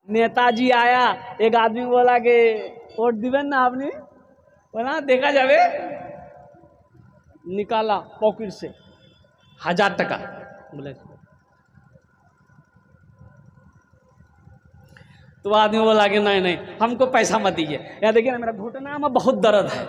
नेताजी आया, एक आदमी बोला कि वोट दिबेन ना आपने, बोला देखा जावे, निकाला पॉकेट से 1000 टका, बोले तो आदमी बोला कि नहीं नहीं हमको पैसा मत दीजिए, या देखिए ना मेरा घुटना में बहुत दर्द है।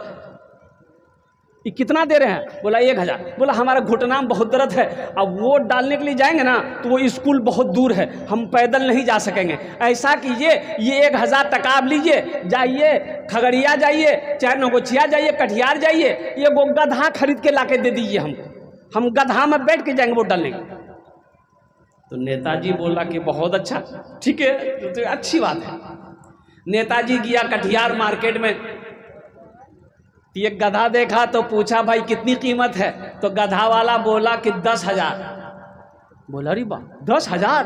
ये कितना दे रहे हैं? बोला 1000। बोला हमारा घुटना में बहुत दर्द है, अब वोट डालने के लिए जाएंगे ना तो वो स्कूल बहुत दूर है, हम पैदल नहीं जा सकेंगे। ऐसा कीजिए ये 1000 टका आप लीजिए, जाइए खगड़िया जाइए, चाहे नगोचिया जाइए, कटिहार जाइए, ये वो गधा खरीद के लाके दे दीजिए हमको, हम गधा में बैठ के जाएंगे वोट डालने। तो नेताजी बोला कि बहुत अच्छा, ठीक है तो अच्छी बात है। नेताजी गया कटिहार मार्केट में, एक गधा देखा तो पूछा भाई कितनी कीमत है? तो गधा वाला बोला कि 10,000। बोला अरे बा 10,000,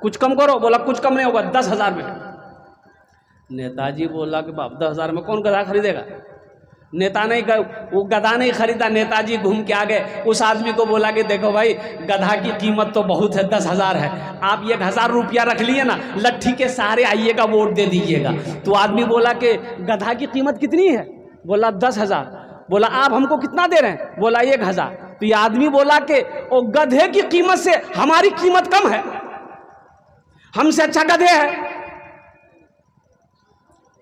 कुछ कम करो। बोला कुछ कम नहीं होगा, 10,000 में। नेताजी बोला कि बाप 10,000 में कौन गधा खरीदेगा? नेता नहीं, वो गधा नहीं खरीदा। नेताजी घूम के आ गए, उस आदमी को बोला कि देखो भाई गधा की कीमत तो बहुत है, 10,000 है, आप 1,000 रुपया रख लिए ना, लट्ठी के सहारे आइएगा वोट दे दीजिएगा। तो आदमी बोला कि गधा की कीमत कितनी है? बोला 10,000। बोला आप हमको कितना दे रहे हैं? बोला 1,000। तो ये आदमी बोला कि ओ गधे की कीमत से हमारी कीमत कम है, हमसे अच्छा गधे है।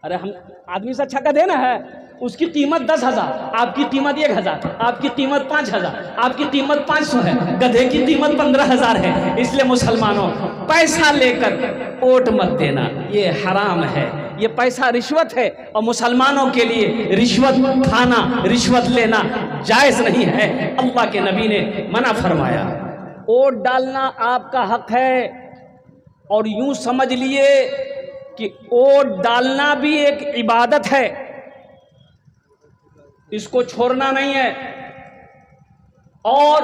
अरे हम आदमी से अच्छा गधे ना है, उसकी कीमत 10,000, आपकी कीमत 1,000, आपकी कीमत 5,000, आपकी कीमत 500 है, गधे की कीमत 15,000 है। इसलिए मुसलमानों पैसा लेकर वोट मत देना, ये हराम है, ये पैसा रिश्वत है, और मुसलमानों के लिए रिश्वत खाना, रिश्वत लेना जायज़ नहीं है। अल्लाह के नबी ने मना फरमाया। वोट डालना आपका हक है, और यूं समझ लिए कि वोट डालना भी एक इबादत है, इसको छोड़ना नहीं है। और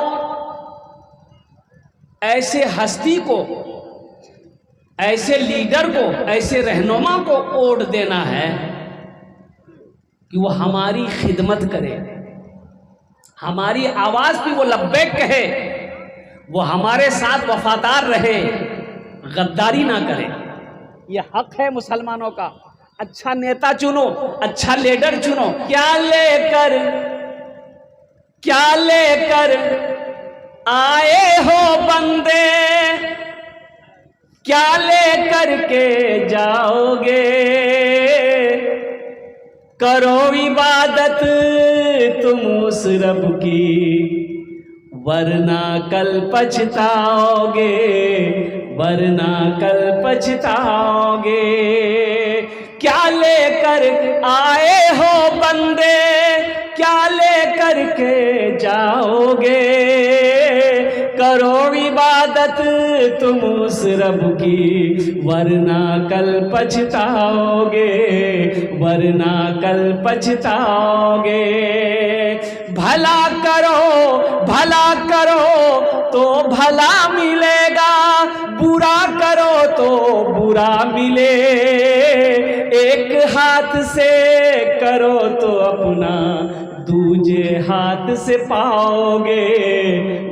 ऐसे हस्ती को, ऐसे लीडर को, ऐसे रहनुमा को वोट देना है कि वो हमारी खिदमत करे, हमारी आवाज़ भी वो लब्बैक कहे, वो हमारे साथ वफादार रहे, गद्दारी ना करे। ये हक है मुसलमानों का। अच्छा नेता चुनो, अच्छा लीडर चुनो। क्या लेकर आए हो बंदे, क्या लेकर के जाओगे? करो इबादत तुम उस रब की, वरना कल पछताओगे, वरना कल पछताओगे। क्या लेकर आए हो बंदे, क्या लेकर के जाओगे? करो इबादत तुम उस रब की, वरना कल पछताओगे, वरना कल पछताओगे। भला करो तो भला मिलेगा, बुरा करो तो बुरा मिले। एक हाथ से करो तो अपना दूजे हाथ से पाओगे,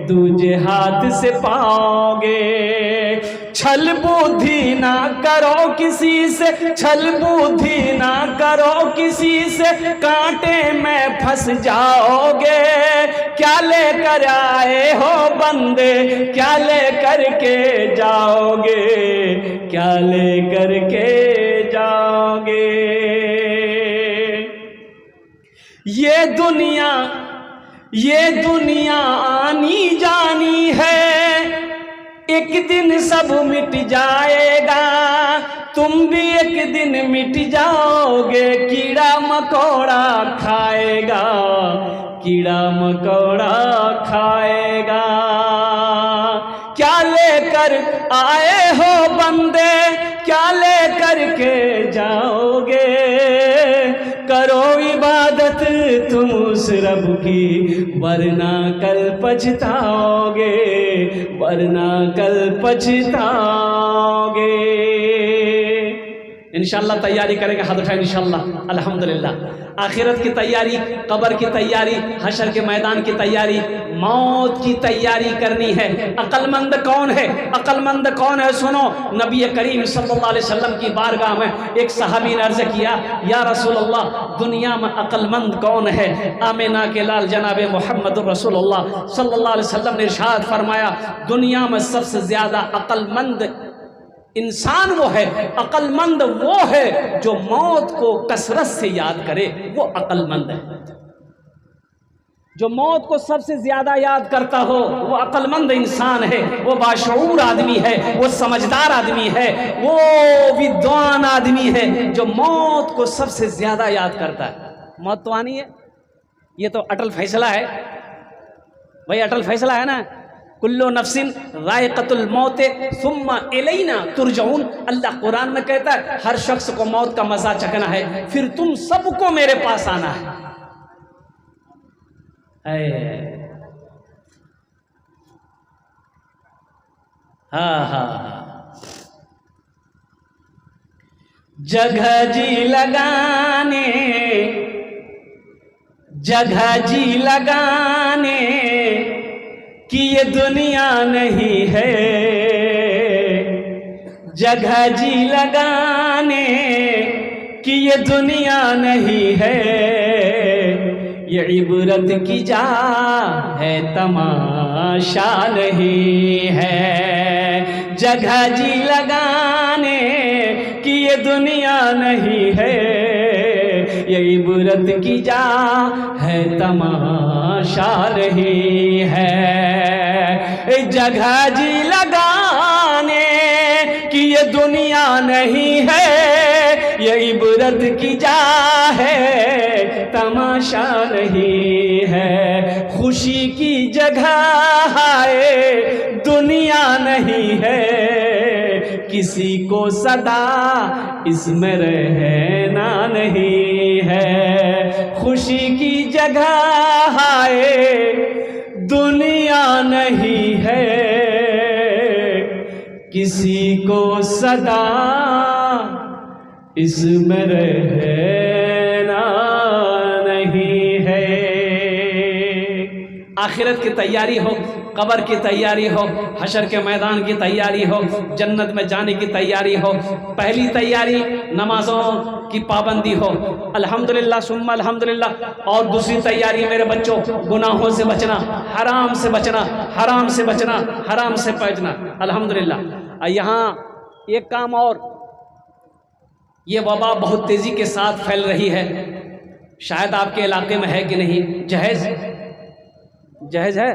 दूजे हाथ से पाओगे। छल बुद्धि ना करो किसी से, छल बुद्धि ना करो किसी से, कांटे में फंस जाओगे। क्या लेकर आए हो बंदे, क्या लेकर के जाओगे, क्या लेकर के जाओगे? ये दुनिया आनी जानी है, एक दिन सब मिट जाएगा, तुम भी एक दिन मिट जाओगे। कीड़ा मकोड़ा खाएगा, कीड़ा मकोड़ा खाएगा। क्या लेकर आए हो बंदे, क्या लेकर के जाओगे? करो इबादत तुम उस रब की, वरना कल पछताओगे, वरना कल पछताओगे। इंशाल्लाह तैयारी करेंगे, हाथ उठाएं इंशाल्लाह। अल्हम्दुलिल्लाह। आखिरत की तैयारी, कब्र की तैयारी, हशर के मैदान की तैयारी, मौत की तैयारी करनी है। अक्लमंद कौन है? अक्लमंद कौन है? सुनो, नबी करीम सल्लल्लाहु अलैहि वसल्लम की बारगाह में एक सहाबी ने अर्ज किया, या रसूलल्लाह, दुनिया में अक्लमंद कौन है? आमिना के लाल जनाब मोहम्मद रसूलुल्लाह सल्लल्लाहु अलैहि वसल्लम ने इरशाद फरमाया, दुनिया में सबसे ज़्यादा अक्लमंद इंसान वो है, अक्लमंद वो है जो मौत को कसरत से याद करे, वो अक्लमंद है। जो मौत को सबसे ज्यादा याद करता हो वो अक्लमंद इंसान है, वो बाशऊर आदमी है, वो समझदार आदमी है, वो विद्वान आदमी है जो मौत को सबसे ज्यादा याद करता है। मौत तो आनी है, ये तो अटल फैसला है भाई, अटल फैसला है ना। कुल्लो नफ्सिन ज़ाइक़तुल मौत सुम्मा इलैना तुरजऊन। अल्लाह कुरान में कहता है हर शख्स को मौत का मजा चखना है, फिर तुम सबको मेरे पास आना है। हाँ, जगह जी लगाने, जगह जी लगाने कि ये दुनिया नहीं है, जगह जी लगाने कि ये दुनिया नहीं है, ये इबरत की जा है तमाशा नहीं है। जगह जी लगाने कि ये दुनिया नहीं है, ये इबरत की जा है तमाशा नहीं है। जगह जी लगाने कि ये दुनिया नहीं है, ये इबरत की जा है तमाशा नहीं है। खुशी की जगह है दुनिया नहीं है, किसी को सदा इसमें रहना नहीं है। खुशी की जगह है दुनिया नहीं है, किसी को सदा इसमें रहना नहीं है। आखिरत की तैयारी हो, कब्र की तैयारी हो, हशर के मैदान की तैयारी हो, जन्नत में जाने की तैयारी हो। पहली तैयारी नमाजों की पाबंदी हो, अल्हम्दुलिल्लाह सुम्मा अल्हम्दुलिल्लाह। और दूसरी तैयारी मेरे बच्चों, गुनाहों से बचना, हराम से बचना, हराम से बचना, हराम से बचना। अल्हम्दुलिल्लाह। यहाँ एक काम और, ये वबा बहुत तेज़ी के साथ फैल रही है, शायद आपके इलाके में है कि नहीं। जहेज जहेज है?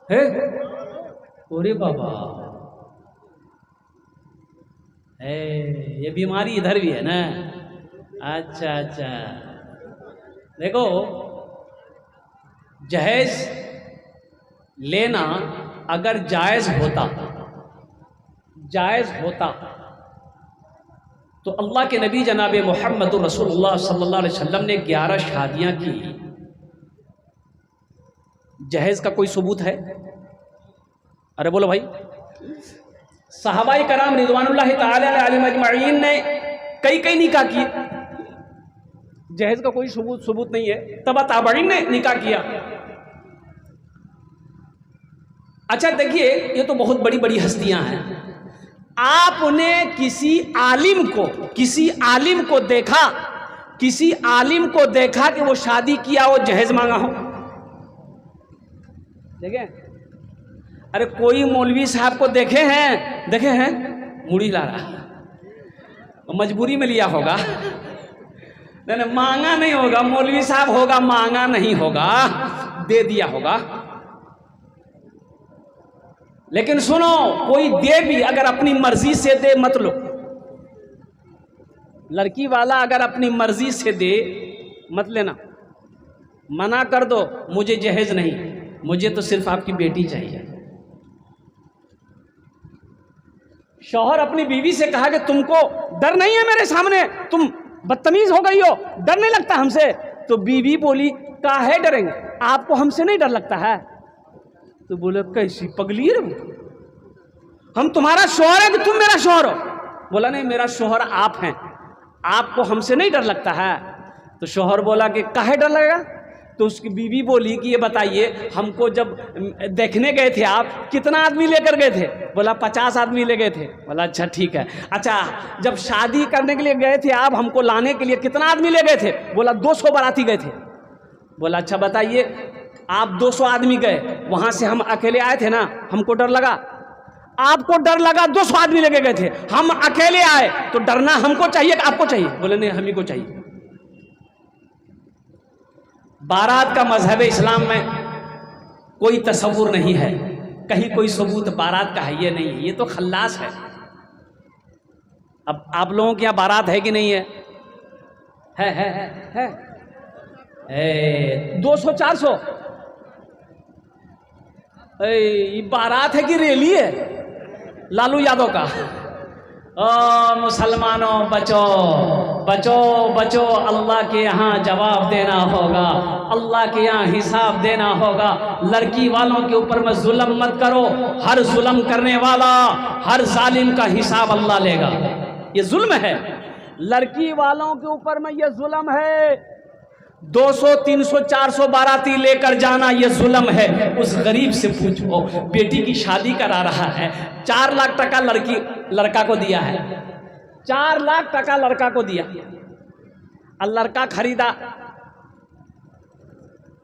अरे बाबा, ये बीमारी इधर भी है ना। अच्छा अच्छा, देखो जहेज लेना अगर जायज़ होता, जायज़ होता तो अल्लाह के नबी जनाब मोहम्मद रसूलुल्लाह सल्लल्लाहु अलैहि वसल्लम ने 11 शादियां की। जहेज का कोई सबूत है? अरे बोलो भाई। सहाबाए कराम रिज़वानुल्लाहि ताला अलैहिम अजमईन ने कई निकाह किए, जहेज का कोई सबूत नहीं है। तबा ताबईन ने निकाह किया। अच्छा देखिए, ये तो बहुत बड़ी बड़ी हस्तियां हैं। आपने किसी आलिम को देखा, किसी आलिम को देखा कि वो शादी किया, वो जहेज मांगा हो? देखे? अरे कोई मौलवी साहब को देखे हैं मुड़ी ला रहा, मजबूरी में लिया होगा। नहीं, मांगा नहीं होगा, मौलवी साहब होगा, मांगा नहीं होगा, दे दिया होगा। लेकिन सुनो, कोई दे भी अगर अपनी मर्जी से दे मत लो। लड़की वाला अगर अपनी मर्जी से दे मत लेना, मना कर दो, मुझे जहेज नहीं, मुझे तो सिर्फ आपकी बेटी चाहिए। शौहर अपनी बीवी से कहा कि तुमको डर नहीं है मेरे सामने, तुम बदतमीज हो गई हो, डर नहीं लगता हमसे? तो बीवी बोली काहे डरेंगे, आपको हमसे नहीं डर लगता है? तो बोले कैसी पगली है, हम तुम्हारा शौहर है कि तुम मेरा शौहर हो? बोला नहीं, मेरा शौहर आप हैं, आपको हमसे नहीं डर लगता है? तो शौहर बोला कि काहे डर लगेगा? तो उसकी बीवी बोली कि ये बताइए, हमको जब देखने गए थे आप, कितना आदमी लेकर गए थे? बोला 50 आदमी ले गए थे। बोला अच्छा ठीक है। अच्छा, जब शादी करने के लिए गए थे आप, हमको लाने के लिए कितना आदमी ले गए थे? बोला 200 बाराती गए थे। बोला अच्छा बताइए, आप 200 आदमी गए, वहाँ से हम अकेले आए थे ना, हमको डर लगा? आपको डर लगा, 200 आदमी लेके गए थे, हम अकेले आए, तो डरना हमको चाहिए कि आपको चाहिए? बोले नहीं, हम ही को चाहिए। बारात का मजहब इस्लाम में कोई तसव्वुर नहीं है, कहीं कोई सबूत बारात का है ये नहीं है, ये तो खल्लास है। अब आप लोगों के यहाँ बारात है कि नहीं है? है 200-400? ये बारात है कि रैली है लालू यादव का? ओ मुसलमानों बचो बचो बचो, अल्लाह के यहाँ जवाब देना होगा, अल्लाह के यहाँ हिसाब देना होगा। लड़की वालों के ऊपर में जुल्म मत करो, हर जुल्म करने वाला, हर जालिम का हिसाब अल्लाह लेगा। ये जुल्म है, लड़की वालों के ऊपर में ये जुल्म है। 200, 300, 400 बाराती लेकर जाना ये जुल्म है। उस गरीब से पूछो, बेटी की शादी करा रहा है, 4 लाख टका लड़का को दिया है, 4 लाख टका लड़का को दिया, और लड़का खरीदा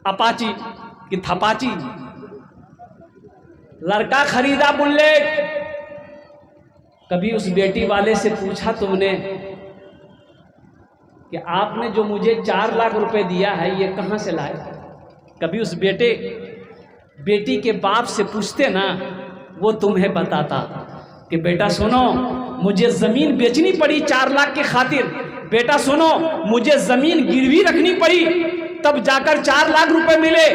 अपाची कि थपाची, लड़का खरीदा बुलेट। कभी उस बेटी वाले से पूछा तुमने कि आपने जो मुझे 4 लाख रुपए दिया है ये कहाँ से लाए? कभी उस बेटी के बाप से पूछते ना, वो तुम्हें बताता कि बेटा सुनो, मुझे ज़मीन बेचनी पड़ी 4 लाख की खातिर, बेटा सुनो, मुझे ज़मीन गिरवी रखनी पड़ी, तब जाकर 4 लाख रुपए मिले।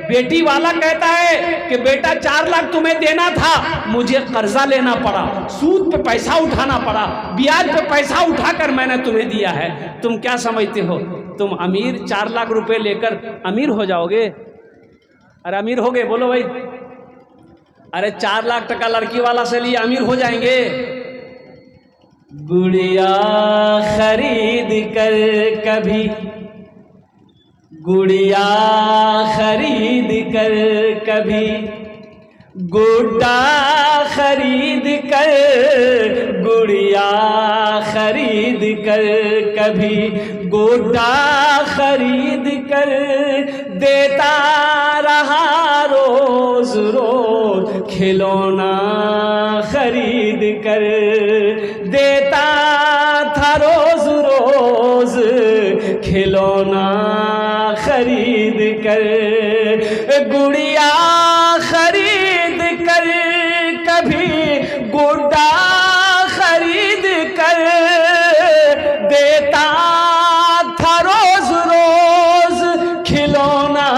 बेटी वाला कहता है कि बेटा 4 लाख तुम्हें देना था, मुझे कर्जा लेना पड़ा, सूद पे पैसा उठाना पड़ा, ब्याज पे पैसा उठाकर मैंने तुम्हें दिया है। तुम क्या समझते हो, तुम अमीर 4 लाख रुपए लेकर अमीर हो जाओगे? अरे अमीर हो गए, बोलो भाई। अरे 4 लाख टका लड़की वाला से लिए अमीर हो जाएंगे? गुड़िया खरीद कर कभी, गुड़िया खरीद कर कभी, गुड्डा खरीद कर, गुड़िया खरीद कर कभी, गुड्डा खरीद कर देता रहा रोज रोज, खिलौना खरीद कर देता था रोज रोज, खिलौना खरीद कर, गुड़िया खरीद कर कभी, गुड्डा खरीद कर देता था रोज रोज, खिलौना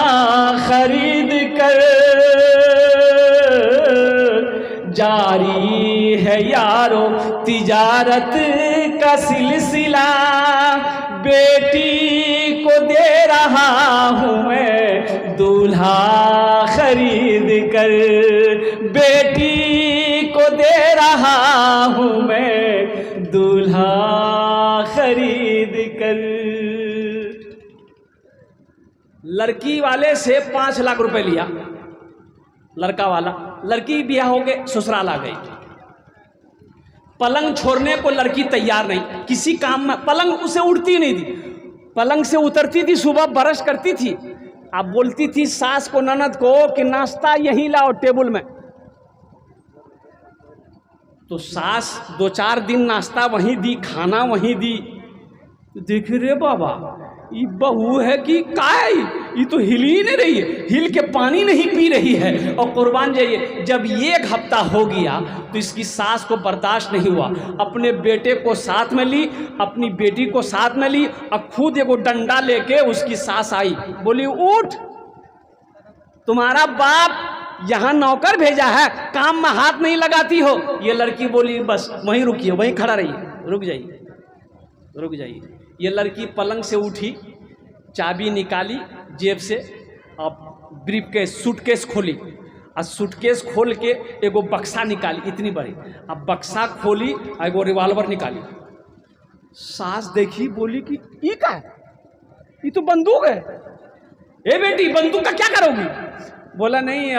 खरीद कर। जारी है यारो तिजारत का सिलसिला, बेटी को दे रहा हूँ मैं दूल्हा खरीद कर, बेटी को दे रहा हूँ मैं दूल्हा खरीद कर। लड़की वाले से 5 लाख रुपए लिया लड़का वाला, लड़की ब्याह हो के ससुराल आ गई। पलंग छोड़ने को लड़की तैयार नहीं, किसी काम में पलंग उसे उड़ती नहीं थी, पलंग से उतरती थी, सुबह ब्रश करती थी, अब बोलती थी सास को, ननद को कि नाश्ता यहीं लाओ टेबल में। तो सास 2-4 दिन नाश्ता वहीं दी, खाना वहीं दी। देख रे बाबा, ये बहू है कि काय, ये तो हिल ही नहीं रही है, हिल के पानी नहीं पी रही है। और कुर्बान जाइए, जब 1 हफ्ता हो गया तो इसकी सास को बर्दाश्त नहीं हुआ, अपने बेटे को साथ में ली, अपनी बेटी को साथ में ली, और खुद एगो डंडा लेके उसकी सास आई, बोली उठ, तुम्हारा बाप यहाँ नौकर भेजा है, काम में हाथ नहीं लगाती हो। ये लड़की बोली बस वहीं रुकिए, वहीं खड़ा रहिए, रुक जाइए रुक जाइए। ये लड़की पलंग से उठी, चाबी निकाली जेब से, अब ब्रीफकेस सूटकेस खोली, और सूटकेस खोल के एगो बक्सा निकाली इतनी बड़ी, अब बक्सा खोली और एगो रिवॉल्वर निकाली। सास देखी, बोली कि ये क्या है, ये तो बंदूक है। ए बेटी बंदूक का क्या करोगी? बोला नहीं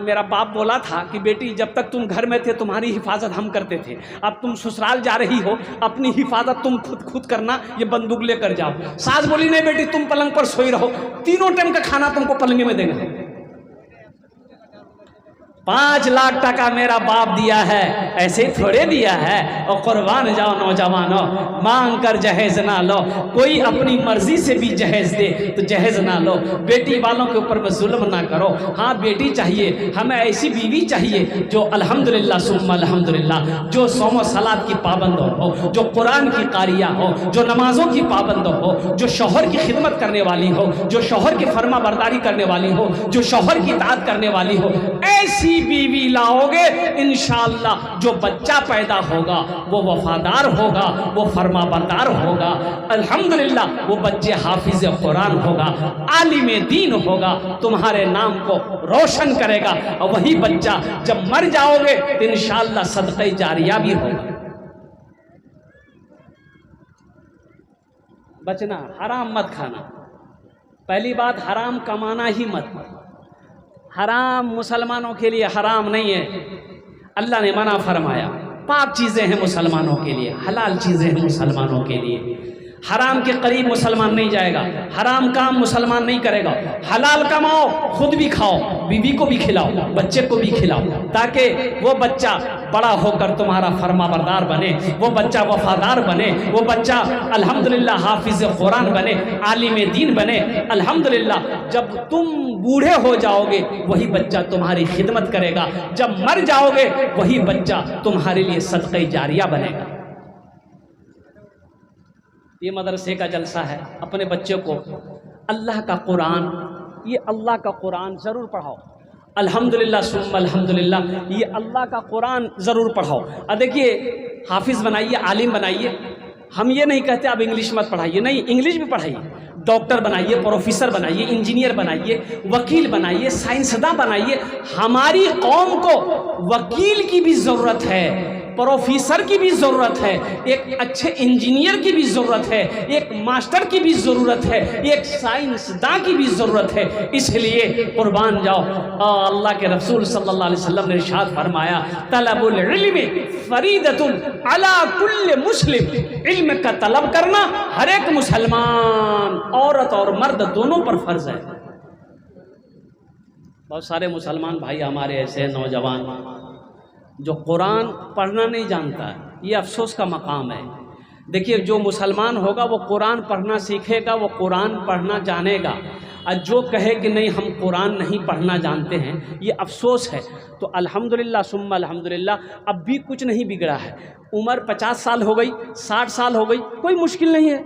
मेरा बाप बोला था कि बेटी जब तक तुम घर में थे तुम्हारी हिफाजत हम करते थे, अब तुम ससुराल जा रही हो अपनी हिफाजत तुम खुद करना, ये बंदूक लेकर जाओ। सास बोली नहीं बेटी तुम पलंग पर सोई रहो, तीनों टाइम का खाना तुमको पलंगे में देंगे। 5 लाख टका मेरा बाप दिया है, ऐसे ही थोड़े दिया है। और कुर्बान जाओ नौजवानों, मांग कर जहेज ना लो, कोई अपनी मर्जी से भी जहेज दे तो जहेज ना लो। बेटी वालों के ऊपर में जुल्म ना करो। हाँ बेटी चाहिए, हमें ऐसी बीवी चाहिए जो अल्हम्दुलिल्लाह सुम्मा अल्हम्दुलिल्लाह, जो सौम सलात की पाबंद हो, जो कुरान की कारिया हो, जो नमाजों की पाबंद हो, जो शौहर की खिदमत करने वाली हो, जो शौहर की फर्मा बरदारी करने वाली हो, जो शौहर की इताअत करने वाली हो। ऐसी बीवी लाओगे इंशाअल्लाह जो बच्चा पैदा होगा वो वफादार होगा, वो फर्मा बरदार होगा, अल्हम्दुलिल्लाह वो बच्चे हाफिज कुरान होगा, आलिम दीन होगा, तुम्हारे नाम को रोशन करेगा। और वही बच्चा जब मर जाओगे तो इंशाअल्लाह सदक़े जारिया भी होगा। बचना, हराम मत खाना। पहली बात हराम कमाना ही मत। हराम मुसलमानों के लिए हराम नहीं है, अल्लाह ने मना फरमाया। पाक चीज़ें हैं मुसलमानों के लिए, हलाल चीज़ें हैं मुसलमानों के लिए। हराम के करीब मुसलमान नहीं जाएगा, हराम काम मुसलमान नहीं करेगा। हलाल कमाओ, खुद भी खाओ, बीवी को भी खिलाओ, बच्चे को भी खिलाओ, ताकि वो बच्चा बड़ा होकर तुम्हारा फर्मा बरदार बने, वो बच्चा वफादार बने, वो बच्चा अल्हम्दुलिल्लाह हाफिज कुरान बने, आलिम दीन बने। अल्हम्दुलिल्लाह जब तुम बूढ़े हो जाओगे वही बच्चा तुम्हारी खिदमत करेगा, जब मर जाओगे वही बच्चा तुम्हारे लिए सदक़े जारिया बनेगा। ये मदरसे का जलसा है, अपने बच्चे को अल्लाह का कुरान, ये अल्लाह का कुरान ज़रूर पढ़ाओ। अल्हम्दुलिल्लाह सुम्मा अल्हम्दुलिल्लाह, ये अल्लाह का कुरान ज़रूर पढ़ाओ। अब देखिए हाफिज़ बनाइए, आलिम बनाइए। हम ये नहीं कहते आप इंग्लिश मत पढ़ाइए, नहीं, इंग्लिश भी पढ़ाइए। डॉक्टर बनाइए, प्रोफेसर बनाइए, इंजीनियर बनाइए, वकील बनाइए, साइंसदान बनाइए। हमारी कौम को वकील की भी ज़रूरत है, प्रोफेसर की भी ज़रूरत है, एक अच्छे इंजीनियर की भी ज़रूरत है, एक मास्टर की भी ज़रूरत है, एक साइंसदान की भी ज़रूरत है। इसलिए कुर्बान जाओ। अल्लाह के रसूल सल्लल्लाहु अलैहि वसल्लम ने इरशाद फरमाया, तलबुल इल्मी फरीदतुन अला कुल्ल मुस्लिम, इल्म का तलब करना हर एक मुसलमान, औरत और मर्द दोनों पर फ़र्ज़ है। बहुत सारे मुसलमान भाई हमारे ऐसे नौजवान जो कुरान पढ़ना नहीं जानता है, ये अफसोस का मकाम है। देखिए जो मुसलमान होगा वो कुरान पढ़ना सीखेगा, वो कुरान पढ़ना जानेगा, और जो कहे कि नहीं हम कुरान नहीं पढ़ना जानते हैं, ये अफसोस है। तो अल्हम्दुलिल्लाह सुम्मा अल्हम्दुलिल्लाह, अब भी कुछ नहीं बिगड़ा है। उम्र 50 साल हो गई, 60 साल हो गई, कोई मुश्किल नहीं है।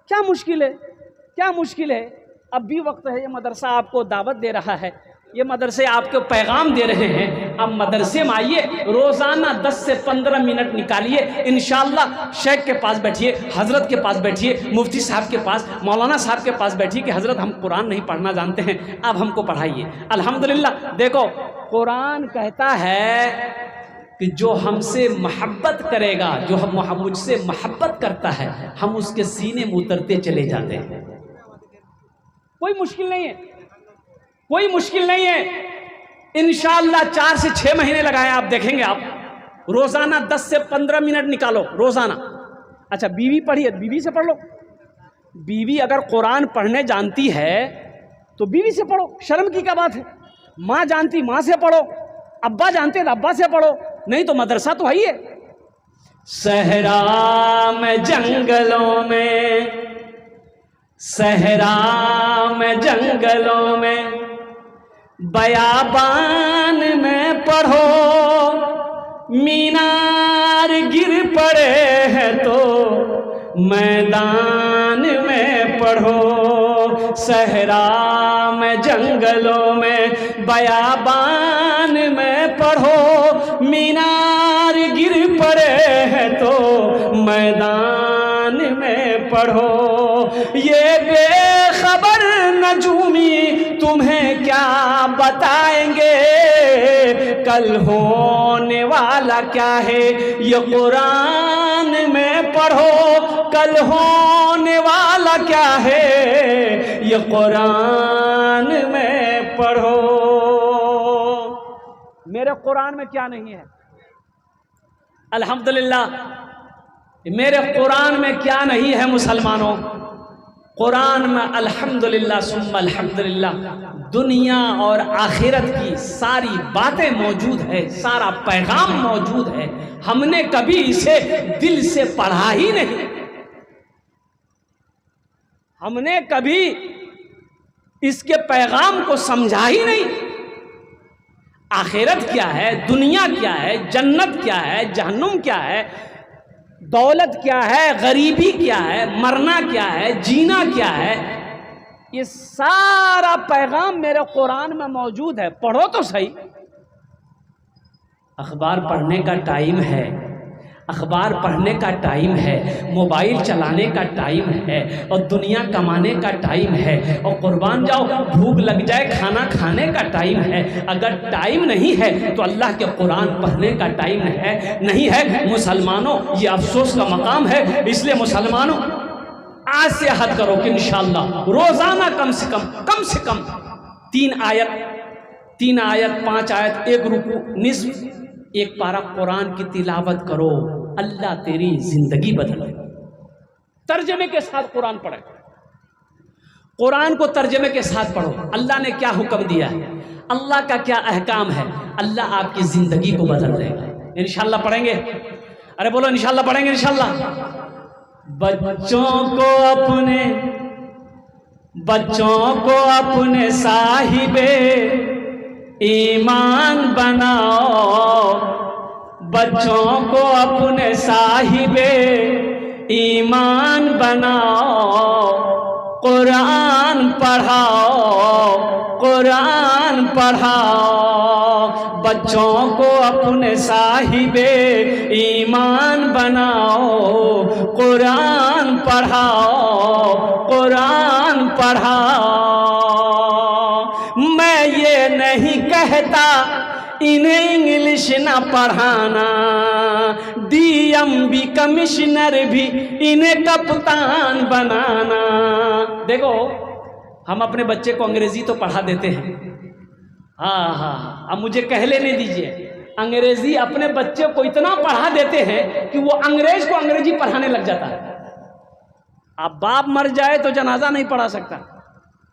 क्या मुश्किल है, क्या मुश्किल है? अब भी वक्त है। ये मदरसा आपको दावत दे रहा है, ये मदरसे आपको पैगाम दे रहे हैं। अब मदरसे में आइए, रोज़ाना 10 से 15 मिनट निकालिए, इंशाअल्लाह शेख के पास बैठिए, हज़रत के पास बैठिए, मुफ्ती साहब के पास, मौलाना साहब के पास बैठिए कि हज़रत हम कुरान नहीं पढ़ना जानते हैं, आप हमको पढ़ाइए। अल्हम्दुलिल्लाह देखो कुरान कहता है कि जो हमसे मोहब्बत करेगा, जो हम मुझसे मोहब्बत करता है, हम उसके सीने में उतरते चले जाते हैं। कोई मुश्किल नहीं है, कोई मुश्किल नहीं है। इंशाअल्लाह 4 से 6 महीने लगाए, आप देखेंगे। आप रोज़ाना 10 से 15 मिनट निकालो रोज़ाना। अच्छा बीवी पढ़िए, बीवी से पढ़ लो। बीवी अगर कुरान पढ़ने जानती है तो बीवी से पढ़ो, शर्म की क्या बात है? माँ जानती, माँ से पढ़ो, अब्बा जानते तो अब्बा से पढ़ो, नहीं तो मदरसा तो है ही है। सहरा में जंगलों में, सहरा में जंगलों में, बयाबान में पढ़ो, मीनार गिर पड़े हैं तो मैदान में पढ़ो। सहरा में जंगलों में, बयाबान में पढ़ो, मीनार गिर पड़े हैं तो मैदान में पढ़ो। ये बेखबर नजूमी तुम्हें क्या बताएंगे, कल होने वाला क्या है, ये कुरान में पढ़ो, कल होने वाला क्या है, ये कुरान में पढ़ो। मेरे कुरान में क्या नहीं है? अल्हम्दुलिल्लाह, मेरे कुरान में क्या नहीं है मुसलमानों? कुरान में अल्हम्दुलिल्लाह सुम्मा अल्हम्दुलिल्लाह दुनिया और आखिरत की सारी बातें मौजूद है, सारा पैगाम मौजूद है। हमने कभी इसे दिल से पढ़ा ही नहीं, हमने कभी इसके पैगाम को समझा ही नहीं। आखिरत क्या है, दुनिया क्या है, जन्नत क्या है, जहन्नुम क्या है, दौलत क्या है, गरीबी क्या है, मरना क्या है, जीना क्या है, ये सारा पैगाम मेरे कुरान में मौजूद है। पढ़ो तो सही। अखबार पढ़ने का टाइम है, अखबार पढ़ने का टाइम है, मोबाइल चलाने का टाइम है, और दुनिया कमाने का टाइम है, और कुर्बान जाओ भूख लग जाए खाना खाने का टाइम है। अगर टाइम नहीं है तो अल्लाह के कुरान पढ़ने का टाइम है नहीं है। मुसलमानों, ये अफसोस का मकाम है। इसलिए मुसलमानों, आज से अहद करो कि इंशाअल्लाह रोजाना कम से कम 3 आयत 5 आयत, 1 रुकू, निस्फ, 1 पारा कुरान की तिलावत करो। अल्लाह तेरी जिंदगी बदले। तर्जमे के साथ कुरान पढ़े, कुरान को तर्जमे के साथ पढ़ो। अल्लाह ने क्या हुक्म दिया है, अल्लाह का क्या अहकाम है, अल्लाह आपकी जिंदगी को बदल देगा। इंशाअल्लाह पढ़ेंगे। अरे बोलो इंशाअल्लाह पढ़ेंगे। इंशाअल्लाह बच्चों को अपने साहिबे ईमान बनाओ, बच्चों को अपने साहिबे ईमान बनाओ, कुरान पढ़ाओ, कुरान पढ़ाओ। बच्चों को अपने साहिबे ईमान बनाओ, कुरान पढ़ाओ, कुरान पढ़ाओ। मैं ये नहीं कहता इन्हें इंग्लिश ना पढ़ाना, डीएम भी कमिश्नर भी इन्हें कप्तान बनाना। देखो, हम अपने बच्चे को अंग्रेजी तो पढ़ा देते हैं, हाँ, अब मुझे कह लेने दीजिए, अंग्रेजी अपने बच्चे को इतना पढ़ा देते हैं कि वो अंग्रेज को अंग्रेजी पढ़ाने लग जाता है। अब बाप मर जाए तो जनाजा नहीं पढ़ा सकता,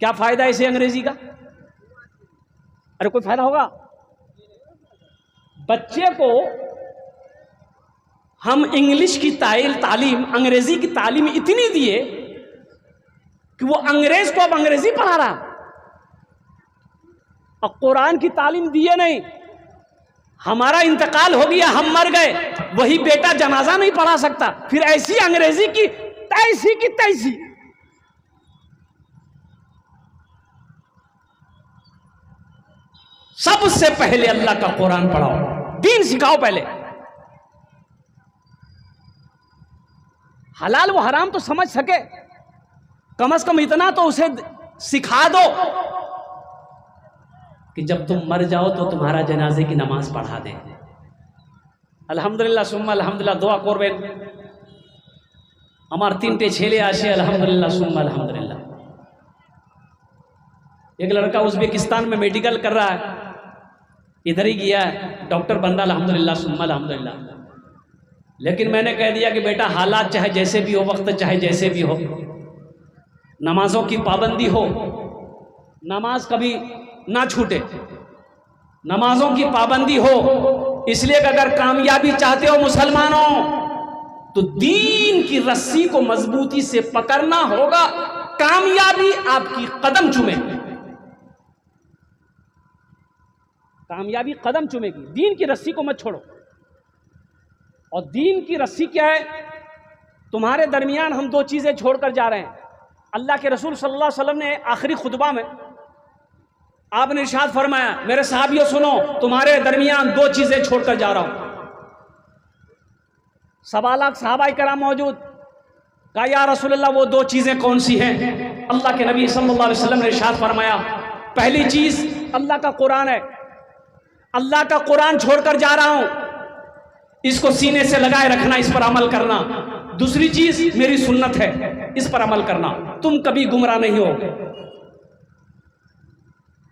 क्या फायदा इसे अंग्रेजी का? अरे कोई फायदा होगा? बच्चे को हम इंग्लिश की तालीम, अंग्रेजी की तालीम इतनी दिए कि वो अंग्रेज को अब अंग्रेजी पढ़ा रहा, और कुरान की तालीम दिए नहीं। हमारा इंतकाल हो गया, हम मर गए, वही बेटा जनाजा नहीं पढ़ा सकता, फिर ऐसी अंग्रेजी की तैसी। सबसे पहले अल्लाह का कुरान पढ़ाओ, दीन सिखाओ। पहले हलाल व हराम तो समझ सके, कम से कम इतना तो उसे सिखा दो कि जब तुम मर जाओ तो तुम्हारा जनाजे की नमाज पढ़ा दे। अल्हम्दुलिल्लाह सुम्मा अल्हम्दुलिल्लाह दुआ करबेन, আমার 3টে ছেলে আসে, अल्हम्दुलिल्लाह सुम्मा अल्हम्दुलिल्लाह। एक लड़का उज़्बेकिस्तान में मेडिकल कर रहा है, इधर ही गया है, डॉक्टर बन रहा, अल्हम्दुलिल्लाह सुम्मा अल्हम्दुलिल्लाह। लेकिन मैंने कह दिया कि बेटा हालात चाहे जैसे भी हो, वक्त चाहे जैसे भी हो, नमाजों की पाबंदी हो, नमाज कभी ना छूटे, नमाजों की पाबंदी हो। इसलिए कि अगर कामयाबी चाहते हो मुसलमानों, तो दीन की रस्सी को मजबूती से पकड़ना होगा, कामयाबी आपकी कदम चूमेगी, कामयाबी कदम चूमेगी। दीन की रस्सी को मत छोड़ो। और दीन की रस्सी क्या है? तुम्हारे दरमियान हम 2 चीजें छोड़कर जा रहे हैं। अल्लाह के रसूल सल्लल्लाहु अलैहि वसल्लम ने आखिरी खुतबा में आपने इरशाद फरमाया, मेरे सहाबियों सुनो, तुम्हारे दरमियान 2 चीजें छोड़कर जा रहा हूं। 1.25 लाख सहाबाए कराम मौजूद। कहा या रसूलल्लाह वो 2 चीजें कौन सी हैं? अल्लाह के नबी सल्लल्लाहु अलैहि वसल्लम ने इरशाद फरमाया, पहली चीज अल्लाह का कुरान है, अल्लाह का कुरान छोड़कर जा रहा हूं, इसको सीने से लगाए रखना, इस पर अमल करना। दूसरी चीज मेरी सुन्नत है, इस पर अमल करना, तुम कभी गुमराह नहीं होगे।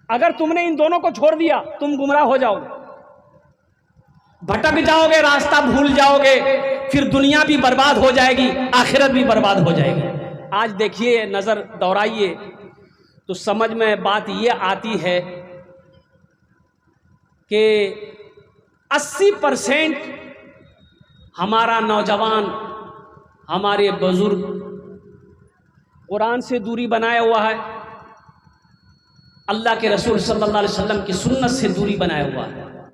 अगर तुमने इन दोनों को छोड़ दिया तुम गुमराह हो जाओगे, भटक जाओगे, रास्ता भूल जाओगे, फिर दुनिया भी बर्बाद हो जाएगी, आखिरत भी बर्बाद हो जाएगी। आज देखिए, नजर दौड़ाइए तो समझ में बात ये आती है कि 80% हमारा नौजवान, हमारे बुजुर्ग कुरान से दूरी बनाया हुआ है, अल्लाह के रसूल सल्लल्लाहु अलैहि वसल्लम की सुन्नत से दूरी बनाया हुआ है।